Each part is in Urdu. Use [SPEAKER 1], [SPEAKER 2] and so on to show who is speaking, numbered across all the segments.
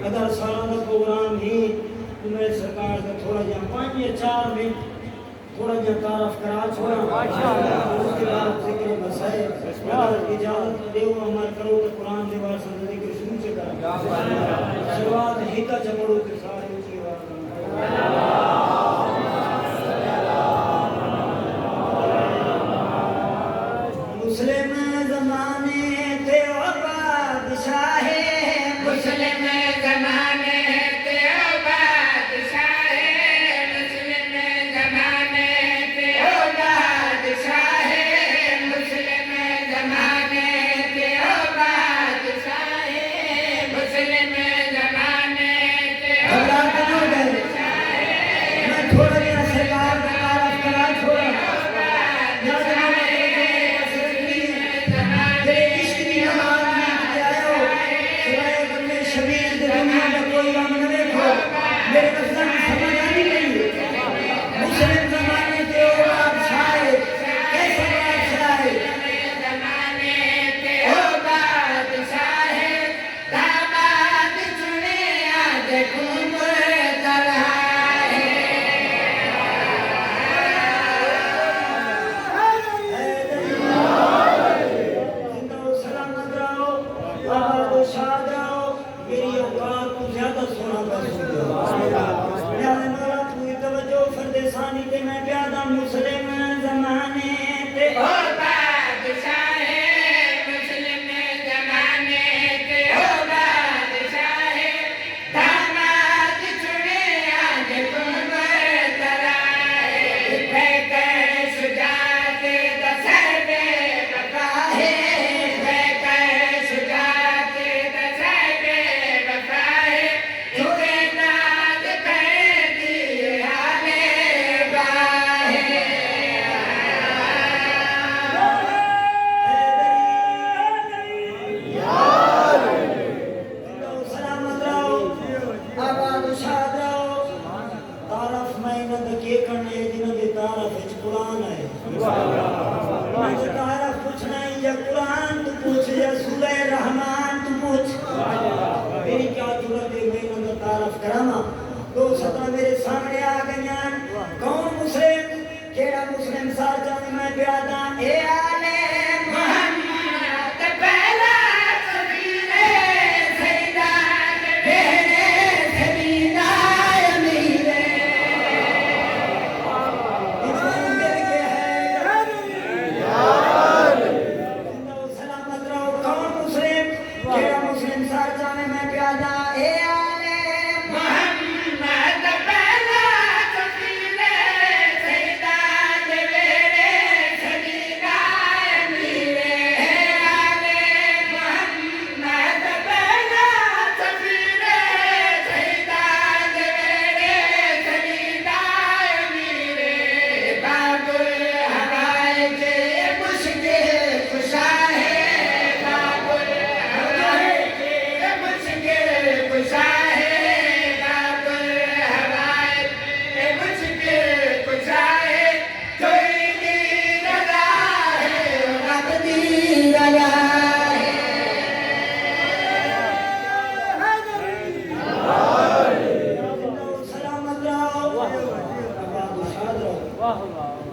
[SPEAKER 1] اگر سالانہ پروگرام ہی میرے سرکار کا تھوڑا جہاں 5 یا 4 منٹ تھوڑا جہاں تعارف کرا چھوڑا اس کے بعد ذکر مسائل اگر اجازت دیو عمل کرو تو قرآن دے بار سندگی کو شروع سے کرا شروعات ہیتا چپڑو کے سارے اچھی بات مسلم زمانے تے بادشاہ مسلم زمانے تے بادشاہ مسلم زمانے تے بادشاہ مسلم زمانے تے بادشاہ مسلم زمانے تے بادشاہ میں تھوڑا جہاں سرکار کا تعارف کرا چھوڑا میرے سامنے آ گئیاں کون مسلم کیڑا مسلم سار جانے میں پیادا اے آلے محمد پہلا سبیلے سیدان بہنے سبیلہ امیرے ایمان مل کے ہے زندہ و سلامت رہو کون مسلم کیڑا مسلم سار جانے میں پیادا اے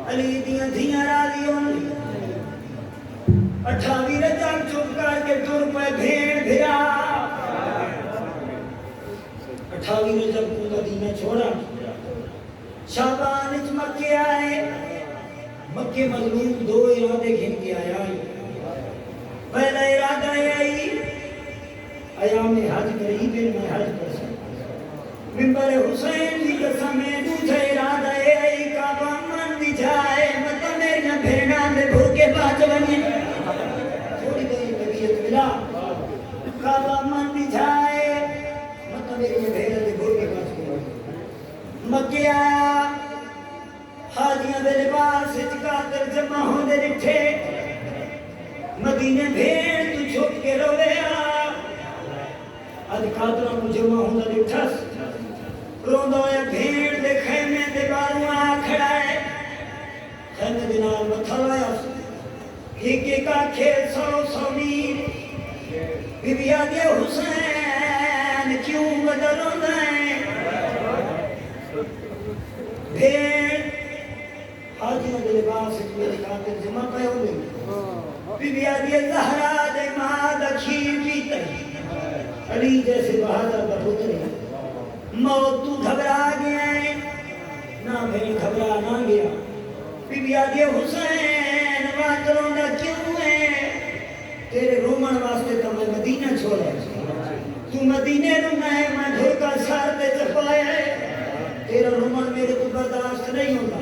[SPEAKER 1] علی دیاں دھیاں راضیوں 28 رجب چپ کر کے تر پہ بھیڑ بھرا 28 رجب کو مدینہ چھوڑا شعبان وچ مکے آئے مکے مظلوم 2 ارادے گھن کے آیا پہلا ارادہ آئی ایام حج قریب ہے میں حج کر سکتا منبر حسین دی قسم ہے دوسرا ارادہ آئی کعبہ من دی جائے مطلب میرے بھیڑا دے بھوکے باج بنے تھوڑی گئی طبیعت ملا کعبہ من دی جائے مطلب میرے بھیڑا دے بھوکے باج بنے مکے آیا حاجیاں دے لباس اچکاتر جمع ہوں دے رٹھے مدینے بھیڑ تو چھپ کے روے ادھکاتروں کو جمع ہوں دے رٹھس روندہ یا بھیڑ دے خیمے دے باروں آ کھڑا ہے خیمے دے نال متھا لایا ایک ایک آنکھے 100 میل بی بی آدھی حسین کیوں بدل ہوتا ہے بھیڑ حاجیوں کے لباس میرے خاطر جمع پہ ہو گئی بی بی آدھی زہرا دے ماں دا کھیر پیتا علی جیسے بہادر کا پتر موت تو گھبرا گیا ہے نہ بھئی گھبرا نہ گیا بی بی آدھی حسین واتروں دا کیوں ہے تیرے رومن واسطے تو میں مدینہ چھوڑا تو مدینے نو میں دھوکا سار دے چپایا ہے تیرا رومن میرے کو برداشت نہیں ہوتا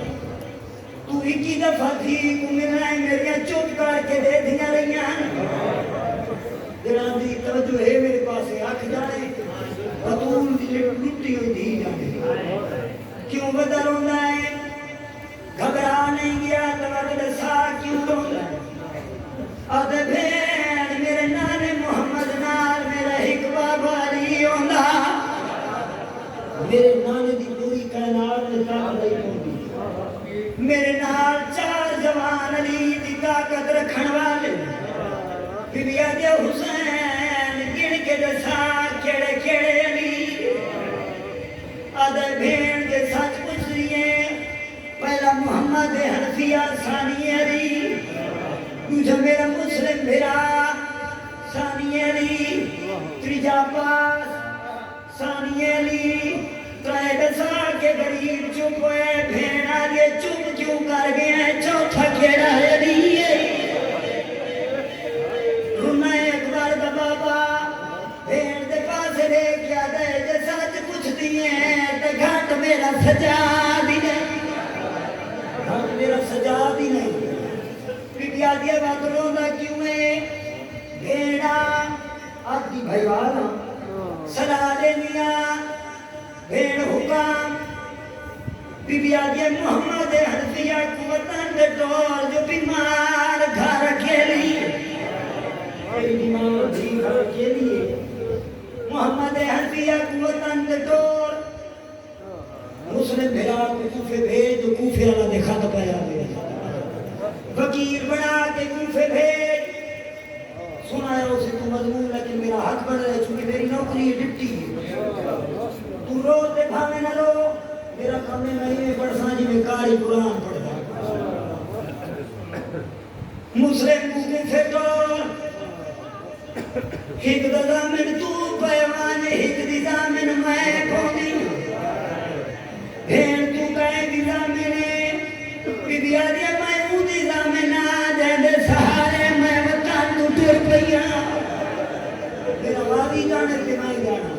[SPEAKER 1] تو ایک ہی دفعہ تھی کو ملنا ہے میرے چپ کر کے دے دیا رہی ہیں جناب دی توجہ ہے میرے پاس آکھ جانے بطول دی لٹی ہوئی دی جانے کیوں بدل ہونا ہے گھبرا نہیں گیا تو سا کیوں ہونا ہے آدھے بھین میرے نانے محمد نال میرا ایک بابا علی ہونا میرے نانے دی پوری کائنات نے طاقت نہیں ہوندی میرے نال 4 جوان علی دی طاقت رکھن والے بی بی آدھے حسین گن کے دسا کھڑے کھڑے علی آدھے بھین کے سچ پوچھ لیے پہلا محمد حنفیہ ثانی علی دوسرا میرا مسلم میرا ثانی علی تیجا پاس ثانی علی ترائے دسا کے غریب چپ ہوئے بھینا یہ چپ کیوں کر گئے چوتھا کھیڑا ہے علی رونا اکبر دا بابا بھین دے پاس لے کیا دے جے سچ پوچھ دیئے تے گھٹ میرا سجا دی نہیں گھٹ میرا سجا دی نہیں بی آدھی بات رونا کیوں ہے بھیڑا آدھی بھائیوانا صدا دینیا بھیڑ حکام بی آدھی محمد حنفیہ کو وطن دے دور جو بیمار گھر کے لیے بیمار بھی گھر کے لیے محمد حنفیہ کو وطن دے دور مسلم بھیڑا کو کوفے بھیج جو کوفے اللہ دے خط پایا گیا فقیر بنا کے کوفے بھیج سنایا اسے تو مضمون لیکن میرا حق بن رہے چونکہ میری نوکری ڈپٹی تو رو دے بھاوے نہ رو میرا کام نہیں ہے پڑھساں جی میں کاری قرآن پڑھتا مسلم کوفے دور ایک دامن تو پیوان ایک دی دامن میں پھوندی بھین تو کہے دی دامن بی بی آدھی میں اودی دامن آدھے سہارے میں وطن تو ٹر پیا میرا وادی جانے کے میں جانا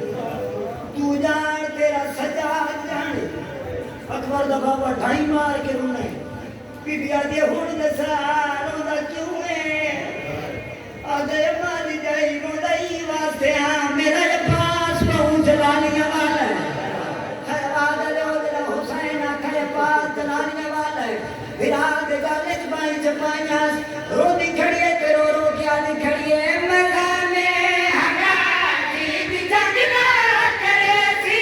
[SPEAKER 1] تو جان تیرا سجاد جانے اکبر دا بابا ڈھائی مار کے رونے بی بی آدھی ہون دے سہاروں دا کیوں ہے آدھے مالی جائی مدائی واسطے ہاں میرا یہ پاس پہنچ لانیاں والا ہے خیرات لے دل حسین آکھے پاس چلانیاں والا ہے پھر آدھے گالج بائی چپائیاں رو دی کھڑیے تے رو رو کیا دی کھڑیے مگانے ہگا جی دی جگنا کرے سی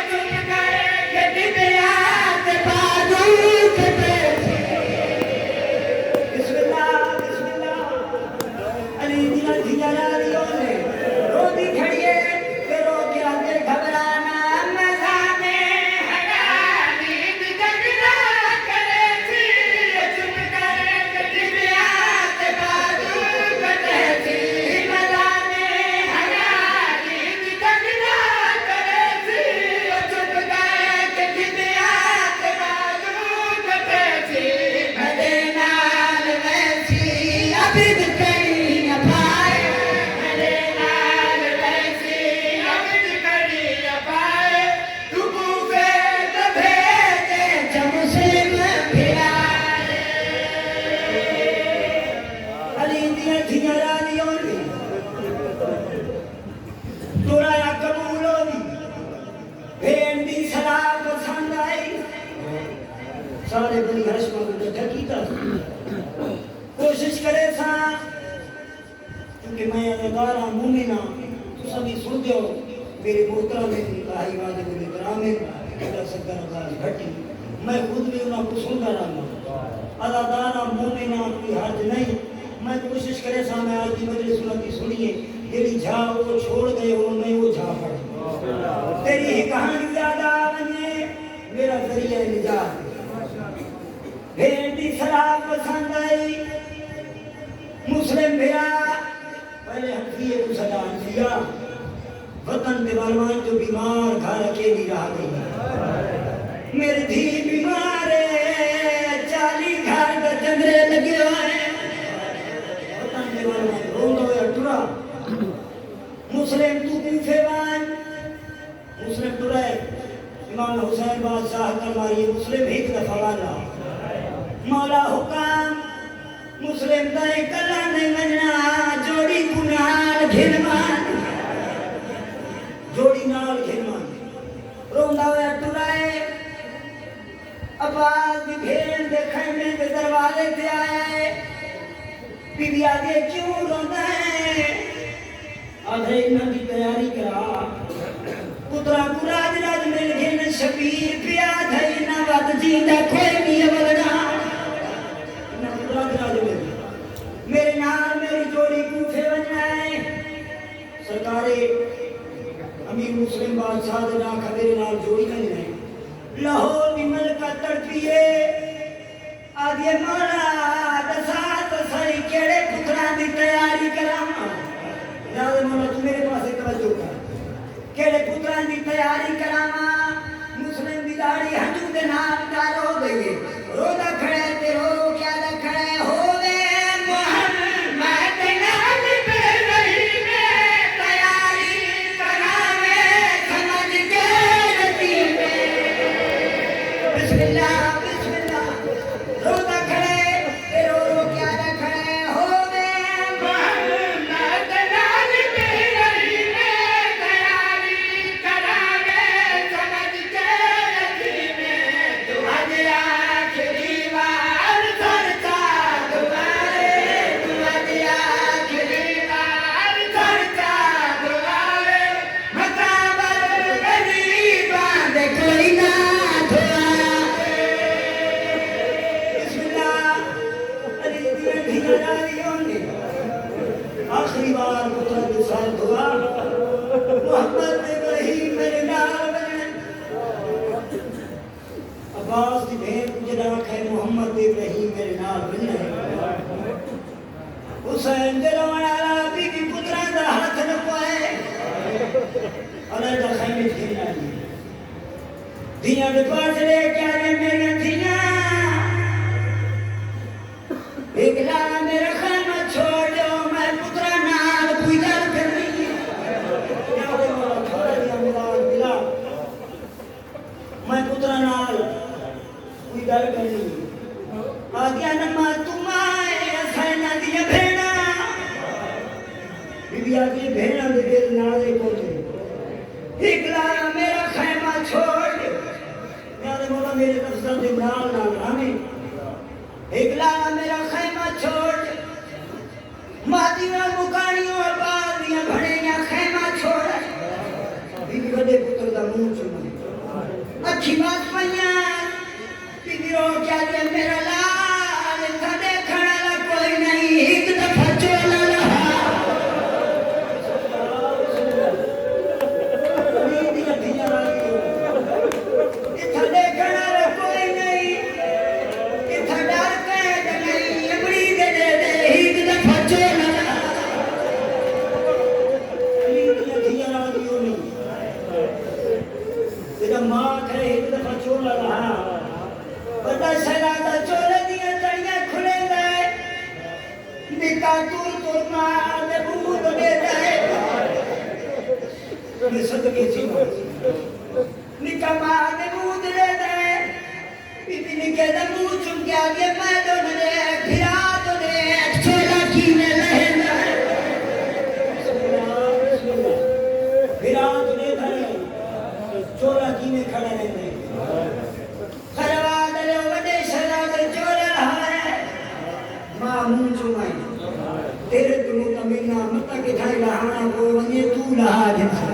[SPEAKER 1] تم کرے کہ ڈبیات بادو کتے بسم اللہ علی دل دھیا لالیوں نے رو دی کھڑیے تے رو کیا دے گھبرانا مگانے ہگا جی دی جگنا کرے سی تم کرے کہ ڈبیات بادو کتے سی مگانے ہگا جی دی جگنا کرے سی تم کرے کہ ڈبیات بادو کتے سی مدینہ ویسی عبد کری اپائے مدینہ ویسی عبد کری اپائے تو کوفے تو بھیجے جو مسلم پھرائے علی دیاں دھیاں رالیوں نے درایا قبول ہوئی بھین دی صلاح پسند آئی سارے بنی ہاشم کو اکٹھا کیتا کوشش کرے سا کیونکہ میں ادارہ مومنہ تو سبھی سن دیو میرے محترم الہی واجب الاکرام اللہ سکر آزاد گھٹی میں خود بھی انہوں کو سنتا رہا ادارہ مومنہ کوئی حرج نہیں میں کوشش کرے سا میں آج کی مجلس سنتی سنیے تیری جھا وہ چھوڑ گئے ہو میں وہ جھا پڑھ تیری ہی کہانی یاد آنے میرا ذریعہ نجات بھیڑی سراب پسند آئی مسلم بھیا پہلے حقیقے کو سجان دیا وطن دے بارمان جو بیمار گھر اکیلی رہ گئی میری دھی بیمار ہے 40 گھر کا چندرے لگے ہوئے وطن دے بارمان روندو یا ٹرا مسلم تو کوفیوان مسلم ٹرے امام حسین بادشاہ کلماری مسلم ایک دفعہ والا مولا حکام مسلم دائیں کلا نہیں مننا جوڑی کنال گھنمان جوڑی نال گھنمان روندہ ہویا ٹرائے عباس بھی بھیڑ دے خیمے دے دروازے تے آئے بی بی آگے کیوں روندہ ہے آدھے انہاں کی تیاری کرا پترا قرآن راج مل گھن شبیر پیا دھائی نہ وقت جیندہ کوئی نہیں اولنا میرے نام میری جوڑی کوفے بنائے سرکار امیر مسلم بادشاہ دے ناکھا میرے نام جوڑی نہیں رہے لاہور بھی ملکہ تڑپیے آدھے مولا دسات سائی کیڑے پتران دی تیاری کراما یاد مولا تو میرے پاس ایک توجہ کر کیڑے پتران دی تیاری کراما مسلم دی داڑی ہنجو دے نام کا رو گئی رو دا کھڑے تے رو کیا دا کھڑے ہوئے محمد نبی پہ رہی میں تیاری کراوے سمجھ کے رتی میں بسم اللہ رو دا کھڑے تے رو کیا دا کھڑے ہوئے محمد نبی پہ رہی میں تیاری کراوے سمجھ کے رتی میں تو آج آخری بار سرتا دوبارے تو آج آخری بار سرتا دوبارے مقابل غریباں دے کوئی نہ دھوارا بسم اللہ علی دیئے دھیاں ڈالیوں نے آخری بار مطلب سال دعا محمد ابراہیم میرے نال بنے عباس دی بھین کچھ راکھ ہے محمد ابراہیم میرے نال بنے حسین دے روان آلا بی بی پتران دا ہاتھ نہ پائے علیہ دا خیمے دھینا لیے دھیاں دے پاس لے کیا دے میری دھیاں ایک لانا میرا خیمہ چھوڑ دو میں پتران نال کوئی دل کر رہی ہے یا دے مولا چھوڑ دیا ملال ملا میں پتران نال کوئی دل کر رہی ہے آگیا نما تم آئے اسائنہ دیا بھیڑا بی بی آگیا بھیڑا دے دل نالے پوچھے ایک لانا میرا خیمہ چھوڑ دو یا دے مولا میرے نفسہ دے نال نال ہمیں ایک لانا میرا خیمہ چھوڑ مادیاں مکانیوں اور بادیاں بھڑیاں خیمہ چھوڑ بی بی بڑے پتر دا منہ چمائے اچھی بات پہیاں بی بی رو کیا دے میرا لال تھڑے کھڑا لا کوئی نہیں ایک دفعہ چولا رہا نیدیاں دھیاں آگئی تھڑے کھڑا لا کوئی نہیں ڈر قید نہیں امڑی دے دے دے ایک دفعہ چولا رہا نیدیاں دھیاں آگئیوں نہیں تیرا ماں کھڑے ایک دفعہ چولا رہا بڑا شہزادہ چولے دیا تڑیاں کھلے گئے نکا تور مار دے بھوت دے جائے میں صدقے چیمہ نکا مار دے بھوت دے جائے بی بی نکے دے منہ چم کے آگے میں دون دے پھرا دو دے چولا کینے لہن پھرا دو دے دھڑے چولا کینے کھڑے رہنے خروا دلے وڈے شہزادے چولا رہا ہے ماں منہ چمائے تیرے دنوں تمنا متا کے دھائی لہانا کو ونیے تو لہا جنسا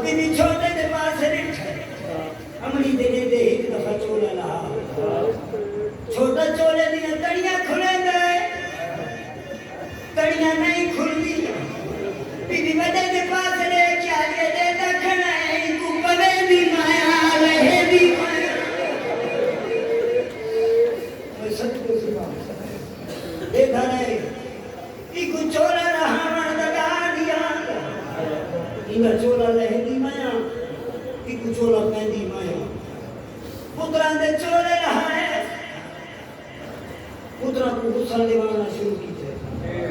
[SPEAKER 1] بی بی چھوٹے دے پاس رکھے امڑی دے دے دے ایک دفعہ چولا لہا چھوٹا چولے دیا تڑیاں کھلے گئے انگا چولا لہندی مایا ایک چولا پہندی مایا پتران دے چولے رہائے پتران کو غسل دیوانا شروع کی تھے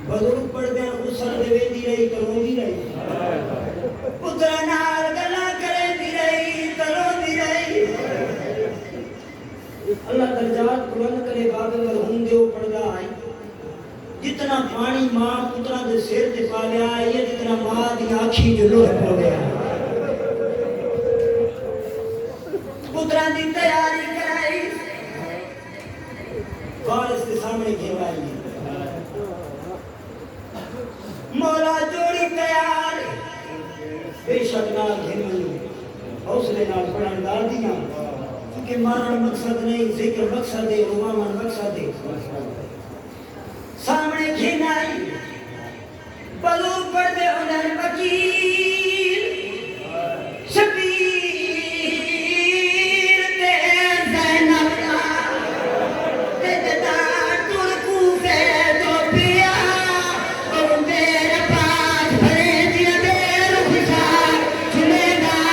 [SPEAKER 1] بزرگ پڑھ دیں غسل دیوے رہی کروں دی رہی پتران نال گلا کریں دی رہی تروں دی رہی اللہ درجات بلند کرے باب مرحوم دیو پڑھدا آئی جتنا پانی ماں پترا دے سیر تے پا لیا ہے جتنا ماں دی آنکھی جو لوہ پڑ گیا پترا دی تیاری کرائی وارث کے سامنے گھیرائی مولا جوڑی تیار بے شک نال گھیرمنی حوصلے نال پڑھن ڈال دیا کیونکہ مارن مقصد نہیں ذکر مقصد ہے روامن مقصد ہے سامنے گھنائی بلو پردے انہر وکیل شبیر تے زینب تے جدار ترکو سے تو پیا اور میرے پاس بھرے دیا دیر خوشار چلے گا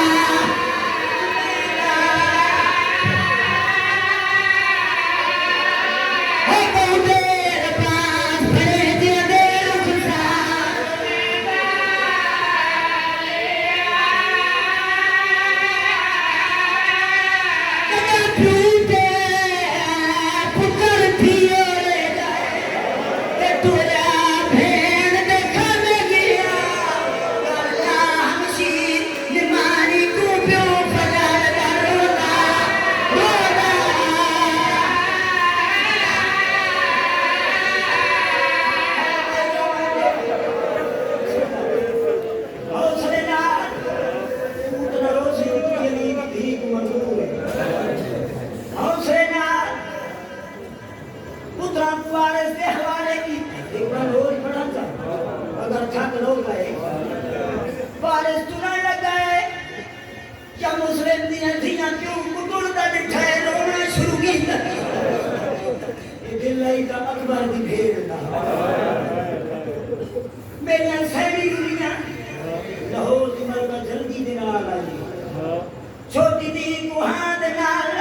[SPEAKER 1] چھوٹی دی کو ہاتھ نال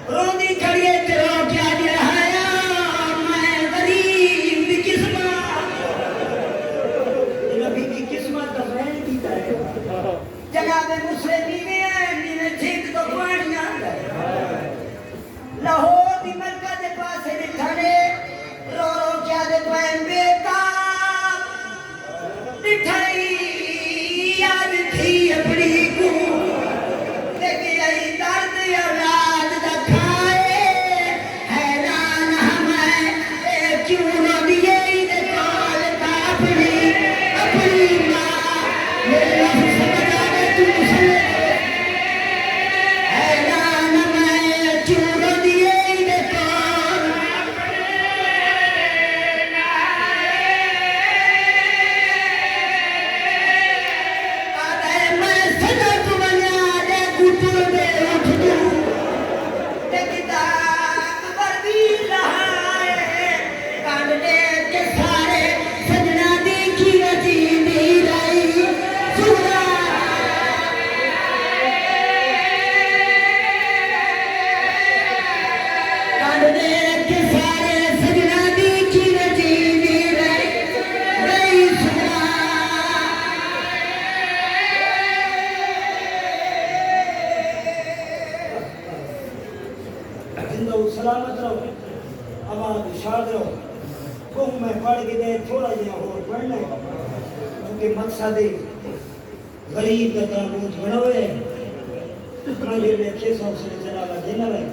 [SPEAKER 1] روندی کھڑی ہے تیرو کیا جہایا میں غریب دی قسمت نبی کی قسمت کا بیان کیتا ہے جناب مسلمی میں ٹھیک تو پانی آتا ہے لاہور دی مرکز دے پاسے نٹھانے رو رو کیا دے پائن بیتا نٹھائی یاد تھی اپنی کو سلامت رہو آباد شاد رہو کم میں پڑھ کے دے تھوڑا جہاں اور پڑھنا ہے کیونکہ مقصد غریب کا تابوت بنا ہوئے مجھے میں 600 سے چلا کا دینا ہے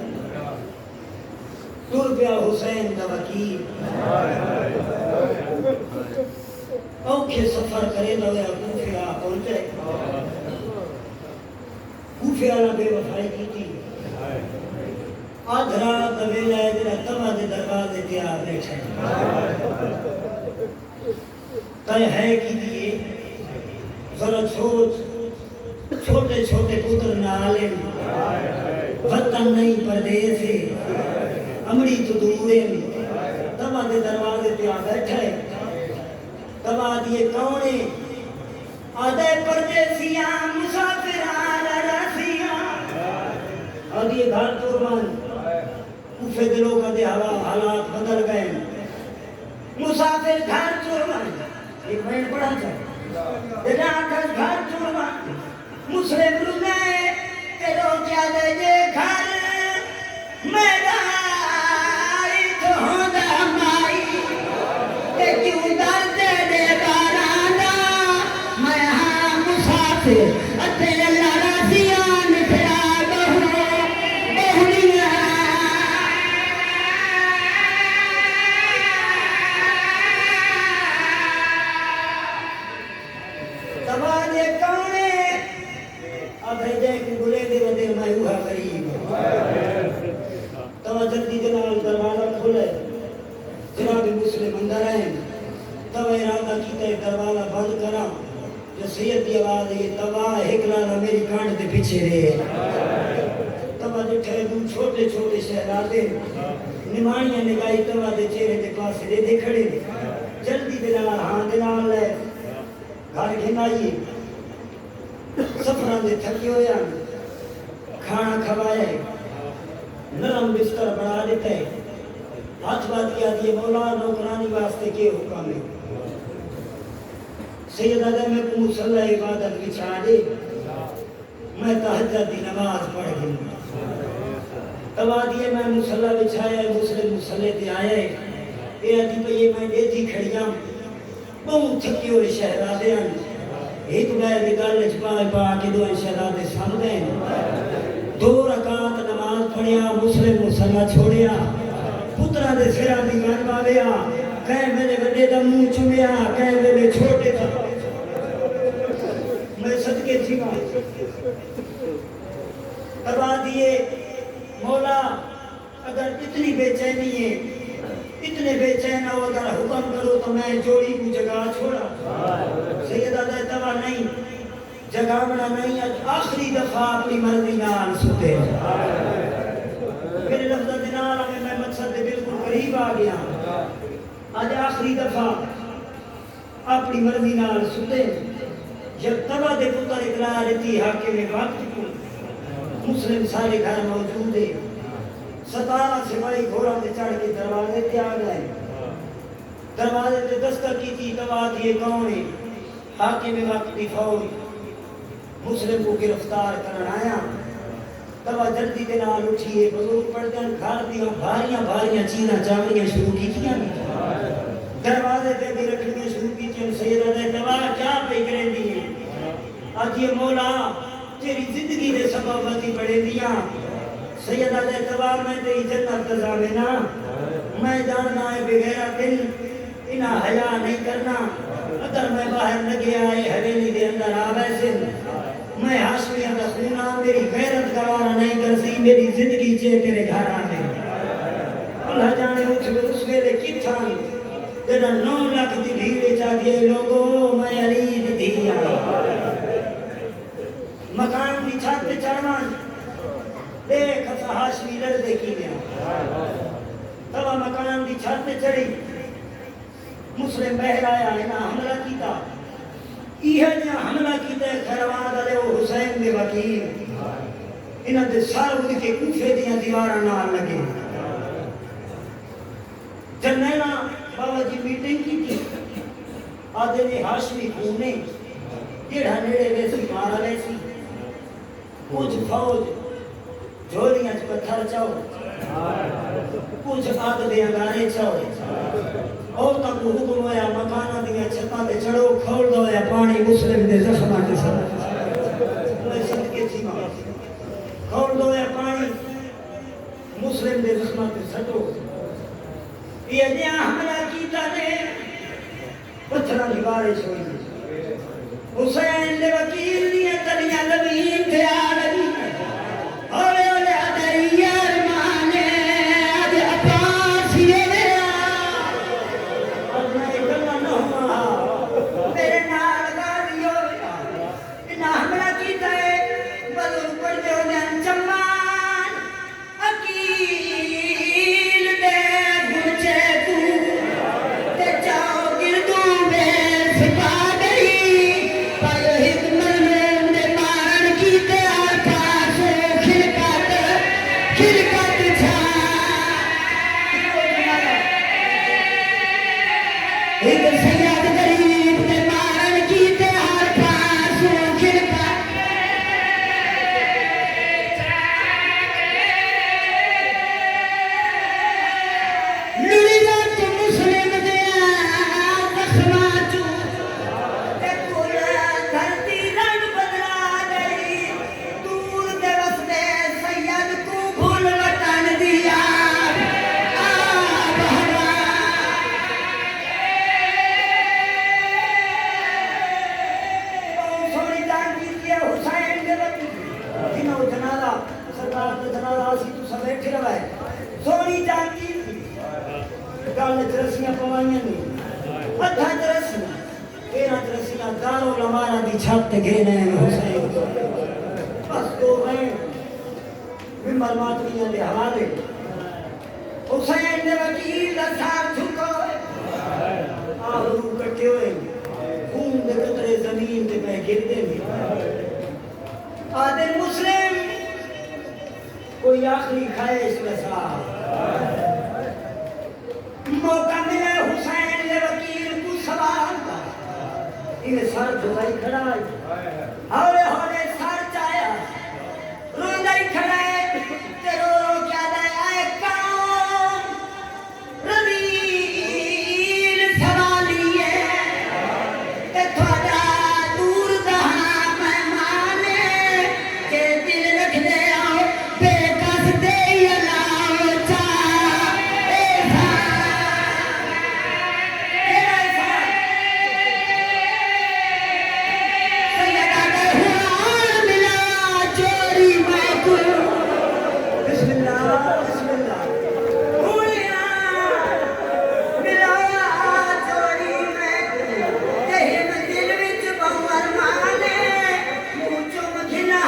[SPEAKER 1] تر پیا حسین دا وکیل اوکھے سفر کرے دا ہویا کوفہ پہنچے کوفہ والا بے وفائی کی تھی آدھرا قبیلہ ہے جنہا تمہ دے دروازے تیار بیٹھے تائے ہے کی دیئے ذرا چھوٹے چھوٹے پتر نالے وطن نہیں پردیس ہے امڑی تو دورے تمہ دے دروازے تیار بیٹھے تمہ دیئے کونے آدھے پردیسیاں مسافران راسیاں آدھے گھر تورمان کوفے دلوں کا دے حالات بدل گئے مسافر گھر تورمان ایک میں پڑھا جائے دلاکر گھر تورمان مسلم روزے تیرو کیا دے یہ گھر میرا تو ہوندہ مائی کہ کیوں درد دے بارانا میں ہاں مسافر اتے اللہ راسیان پھرا بہنیاں تبادے کونے اب ہے جائے کہ گلے دے ودے میں ہوا قریب تو جلدی جنال دروازہ کھولے جناب مسلم اندر آئیں تو ارادہ کیتا ہے دروازہ بند کرا جو سید کی آواز ہے تباہ ہکلانا میری کانڈ دے پیچھے رہے تباہ جو ٹھہرے چھوٹے چھوٹے شہرادے نمانیاں نگاہی تباہ دے چہرے دے پاس دے دے کھڑے جلدی دلال ہاں دلال لے گھر گھنائیے سفران دے تھکی ہویا کھانا کھوائے نرم بستر بڑھا دیتا ہے ہاتھ بات کیا دیئے مولا نوکرانی واسطے کے حکم ہے سید آدم میں کو مصلح عبادت بچھا دے میں تہجد دی نماز پڑھ گئی تبا دیئے میں مصلح بچھایا مسلم مصلح دے آئے اے آدھی پہ یہ میں دیتی کھڑیاں بہت تھکی ہوئے شہرادے ہیں ایک بیر نکالنے چھپائے پا کے دو شہرادے سامنے دو رکعت نماز پڑھیا مسلم مصلح چھوڑیا پترہ دے سرہ دی گھر باویا کہیں میرے بڑے دا منہ چمیا کہیں میرے چھوٹے دا میں صدقے تھی تبا دیئے مولا اگر اتنی بے چینی ہے اتنے بے چین ہو اگر حکم کرو تو میں جوڑی کو جگہ چھوڑا سید آدھے تبا نہیں جگہ بنا نہیں آخری دفعہ اپنی مرضی نال ستے میرے لفظہ دنال میں مقصد دے بالکل قریب آ گیا آج آخری دفعہ اپنی مرضی نال ستے جب تبا دے پتر اقرار رہتی حاکم وقت کو مسلم سارے گھر موجود ہے 17 سپاہی گھوڑا دے چڑھ کے دروازے تے آ گئے دروازے تے دستک کی تھی تبا دیے کون ہے حاکم وقت کی فوج مسلم کو گرفتار کرنا آیا تبا جلدی کے نال اٹھیے بزرگ پڑھ دیں گھر دیا بھاریاں چیزاں چاوڑیاں شروع کی تھیں دروازے تے بھی رکھنیاں شروع کی تھیں سیدہ دے تبا کیا پہ کریں دیئے آج یہ مولا تیری زندگی دے سبب وزی پڑے دیا سیدہ دے تبا میں تیری جنت تزامینا میں جاننا ہے بغیرہ دل انہا حیاء نہیں کرنا اگر میں باہر لگے آئے حویلی دے اندر آوے سے میں ہاشمیہ کا خونہ میری غیرت گوارا نہیں کرسی میری زندگی چے تیرے گھر آنے اللہ جانے اس ویلے کی تھا تیرا 9 لاکھ دی بھیڑے چاہ دیئے لوگوں میں علید دیا مکان بھی چھت پہ چڑھوان دیکھ ہاشمی لڑدے کی گیا تبا مکان بھی چھت پہ چڑھی مسلم بہر آیا ہے نا حملہ کیتا یہ جہاں حملہ کیتا ہے خیرواد علیہ حسین دے وکیل انہاں دے سار ان کے کوفے دیاں دیوارہ نال لگے جنینا بابا جی میٹنگ کی تھی آدھے نے ہاشمی خونے جیڑا نیڑے ویسی مارا ویسی کچھ فوج جھولیاں پتھر چاو کچھ آگ دے انگارے چاو اور تک حکم ہویا مکانہ دیا چھتاں دے چڑھو کھول دو یا پانی مسلم دے زخمہ کے ساتھ میں صدقے تھی ماں کھول دو یا پانی مسلم دے زخمہ کے سٹو یہ جہاں حملہ کیتا نے پتھرہ دیوارے چھوڑی حسین دے وکیل دیا تلیاں لبین تھے آلگی اولے اولے ادھری ارمانے آج اپاس یہ میرا اور میں اکلا نہ ہوا میرے نال گاڑی ہویا انہا حملہ کیتا ہے بلو پڑ دے ہو جان چمان اکیل دے گھنچے تو تے چاو گردوں میں سپا گئی پر گل ترسیاں پوائیاں نہیں ادھا ترسیاں تیرہ ترسیاں دارو لمارا دی چھت گھینے حسین بس دو ہیں ممبر ماتمیاں دے حوالے حسین دے وکیل دا سار جھکو آہرو کٹے ہوئے خون دے قطرے زمین دے پہ گردے میں آدھر مسلم کوئی آخری خواہش کا ساتھ موقع ملے حسین دے وکیل کو سوال کا انہیں سر جھکائی کھڑا ہے ہولے ہولے سر چایا روندائی کھڑا ہے تے رو رو کیا دے آئے کام رویل سوالی ہے تے تھوڑا دور دہاں مہمانے کہ دل رکھ دے آؤ بے کس دے یلاؤ چاہ ایسا ایسا سیدہ دے ہوا ملا چوری میں کو بسم اللہ بسم اللہ ہویا ملا چوری میں کو دہم دل وچ بہو ارمانے مونچوں مکھنا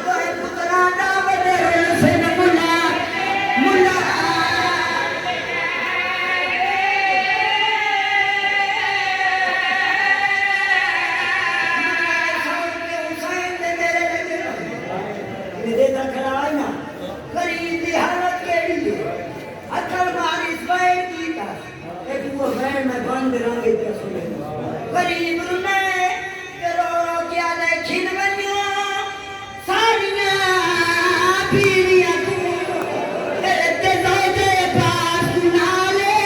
[SPEAKER 1] دوئے پترا دا وڈے حسین ملا ملا حسین دے میرے میرے دا کھڑا آئینا غریب دی حالت کے لیے اکھر مارس بائے کیتا ایک وہ بین میں بند رنگی پر سنے غریب رنے کرو رو کیا دے کھن بنیوں ساڑیاں پیڑیاں کو تیرے تیزوجے پاس نالے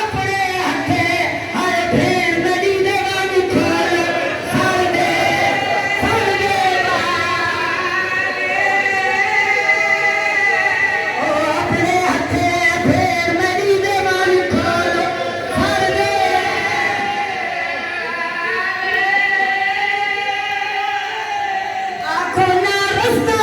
[SPEAKER 1] اپنے ہتھے ہر بھیر مڈی دیوانی کھول سار دے اپنے ہتھے بھیر مڈی دیوانی کھول سار دے آنکھوں نہ رستہ